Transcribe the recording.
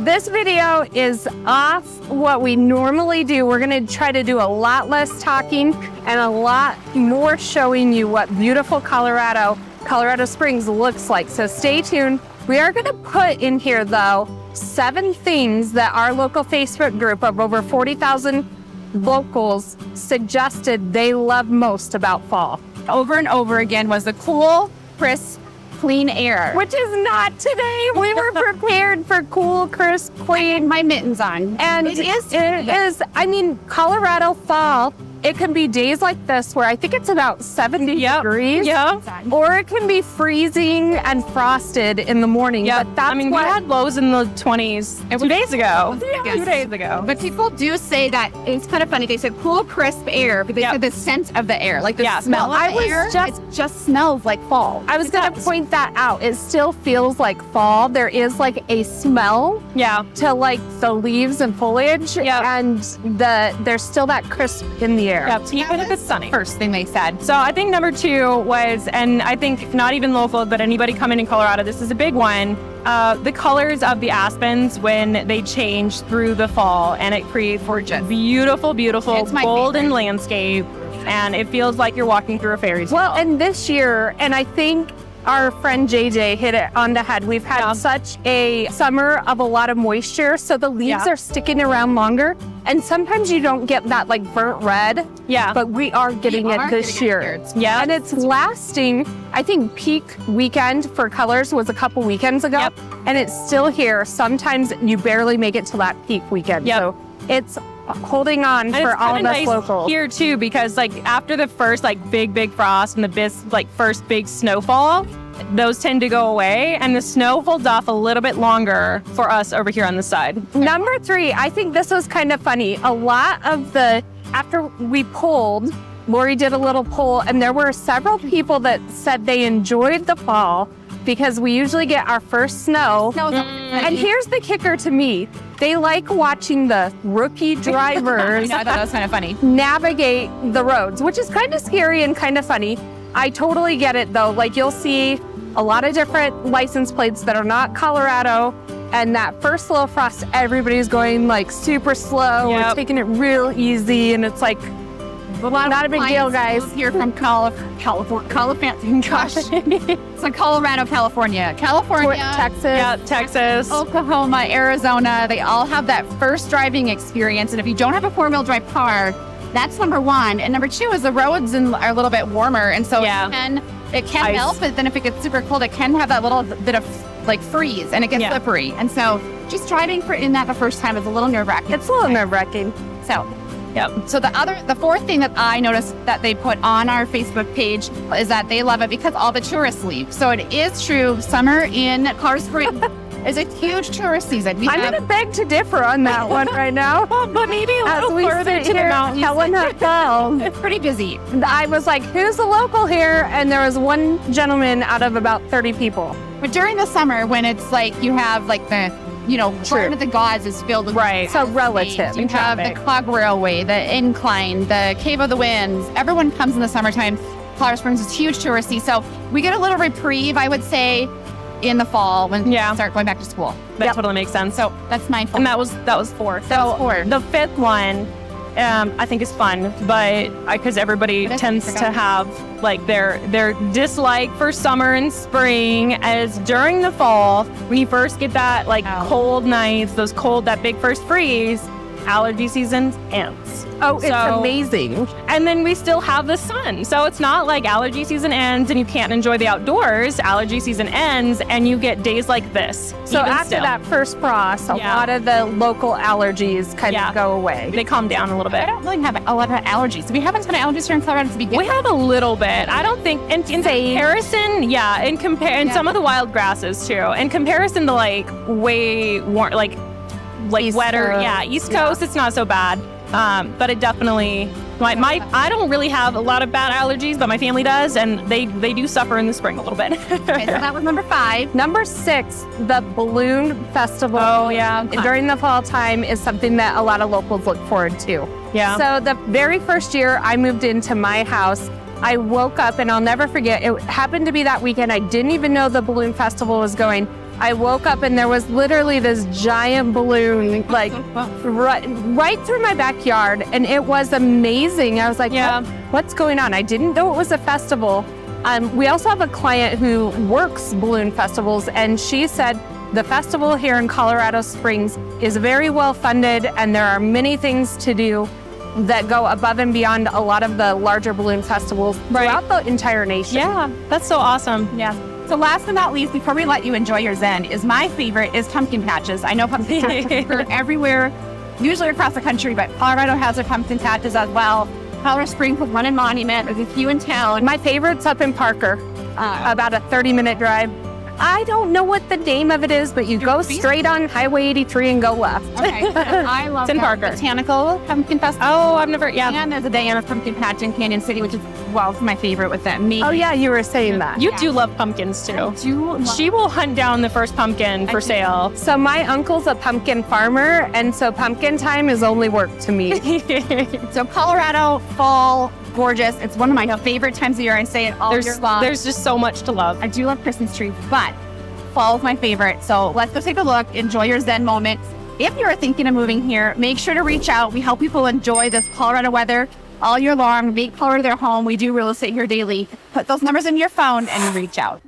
This video is off what we normally do. We're going to try to do a lot less talking and a lot more showing you what beautiful Colorado Springs looks like. So stay tuned. We are going to put in here, though, 7 things that our local Facebook group of over 40,000 locals suggested they love most about fall. Over and over again was the cool, crisp, clean air. Which is not today. We were prepared for cool, crisp, clean. My mittens on. And it is, I mean, Colorado fall, it can be days like this where I think it's about 70 degrees. Or it can be freezing and frosted in the morning. Yeah, but that's we had lows in the 20s 2 days ago. 2 days ago. But people do say that, it's kind of funny, they said cool, crisp air, but they said the scent of the air, like the smell of the air, it just smells like fall. I was going to point that out. It still feels like fall. There is like a smell to like the leaves and foliage, and there's still that crisp in the air. Even if it's sunny. First thing they said. So I think number 2 was, and I think not even local, but anybody coming in Colorado, this is a big one, the colors of the aspens when they change through the fall, and it creates beautiful, beautiful golden landscape, and it feels like you're walking through a fairy tale. Well, and this year, and I think our friend JJ hit it on the head. We've had such a summer of a lot of moisture, so the leaves are sticking around longer. And sometimes you don't get that like burnt red, but we are getting it this year. And it's lasting. I think peak weekend for colors was a couple weekends ago, and it's still here. Sometimes you barely make it to that peak weekend. So it's holding on for all of us locals here too, because like after the first like big frost and the first big snowfall, those tend to go away, and the snow holds off a little bit longer for us over here on the side. Number 3, I think this was kind of funny. A lot of after we pulled, Lori did a little poll, and there were several people that said they enjoyed the fall because we usually get our first snow. And here's the kicker to me. They like watching the rookie drivers I thought that was kind of funny. navigate the roads, which is kind of scary and kind of funny. I totally get it, though. Like, you'll see a lot of different license plates that are not Colorado, and that first little frost, everybody's going like super slow. We're taking it real easy, and it's like, not a big deal, guys. Here from California. Gosh. It's like Colorado, California, Texas, Oklahoma, Arizona. They all have that first driving experience. And if you don't have a 4-wheel drive car, that's number 1. And number 2 is the roads are a little bit warmer. And so it can melt, but then if it gets super cold, it can have that little bit of like freeze, and it gets slippery. And so just driving in that the first time is a little nerve-wracking. It's a little nerve-wracking. So So the 4th thing that I noticed that they put on our Facebook page is that they love it because all the tourists leave. So it is true, summer in Colorado Springs is a huge tourist season. I'm going to beg to differ on that one right now. But maybe a little further to the mountains. Helena fell. It's pretty busy. I was like, who's the local here? And there was one gentleman out of about 30 people. But during the summer, when it's like you have like the Barn of the Gods is filled with so relative. You have the Clog Railway, the Incline, the Cave of the Winds. Everyone comes in the summertime. Colorado Springs is huge touristy, so we get a little reprieve, I would say, in the fall when we start going back to school. That totally makes sense. So that's mindful. And that was 4. So the 5th one, I think is fun, but because everybody tends to have like their dislike for summer and spring, as during the fall when you first get that cold nights, that big first freeze, allergy season ends. Oh, it's amazing. And then we still have the sun. So it's not like allergy season ends and you can't enjoy the outdoors. Allergy season ends and you get days like this. So after that first frost, a lot of the local allergies kind of go away. They calm down a little bit. I don't really have a lot of allergies. We haven't had allergies here in Colorado to begin with. We have a little bit. I don't think, in comparison, and some of the wild grasses too. In comparison to like way warm, like wetter, East Coast, it's not so bad. But it definitely, I don't really have a lot of bad allergies, but my family does, and they do suffer in the spring a little bit. Okay, so that was number 5. Number 6, the Balloon Festival. Oh, yeah. During the fall time is something that a lot of locals look forward to. Yeah. So the very first year I moved into my house, I woke up, and I'll never forget, it happened to be that weekend. I didn't even know the Balloon Festival was going. I woke up and there was literally this giant balloon, like right through my backyard. And it was amazing. I was like, what's going on? I didn't know it was a festival. We also have a client who works balloon festivals, and she said the festival here in Colorado Springs is very well funded, and there are many things to do that go above and beyond a lot of the larger balloon festivals throughout the entire nation. Yeah, that's so awesome. Yeah. So last but not least, before we let you enjoy your Zen, is my favorite is pumpkin patches. I know pumpkin patches are everywhere, usually across the country, but Colorado has their pumpkin patches as well. Colorado Springs with one in Monument, there's a few in town. My favorite's up in Parker, about a 30-minute drive. I don't know what the name of it is, but you go straight on Highway 83 and go left. Okay. I love in Parker. Botanical Pumpkin Festival. Oh, I've never, And there's a Diana Pumpkin Patch in Canyon City, which is, it's my favorite with that. Oh yeah, you were saying that. You do love pumpkins too. She will hunt down the first pumpkin for sale. So my uncle's a pumpkin farmer, and so pumpkin time is only work to me. So Colorado, fall, gorgeous. It's one of my favorite times of year. I say it all year long. There's just so much to love. I do love Christmas trees, but fall is my favorite. So let's go take a look. Enjoy your Zen moment. If you're thinking of moving here, make sure to reach out. We help people enjoy this Colorado weather all year long. Make Colorado their home. We do real estate here daily. Put those numbers in your phone and reach out.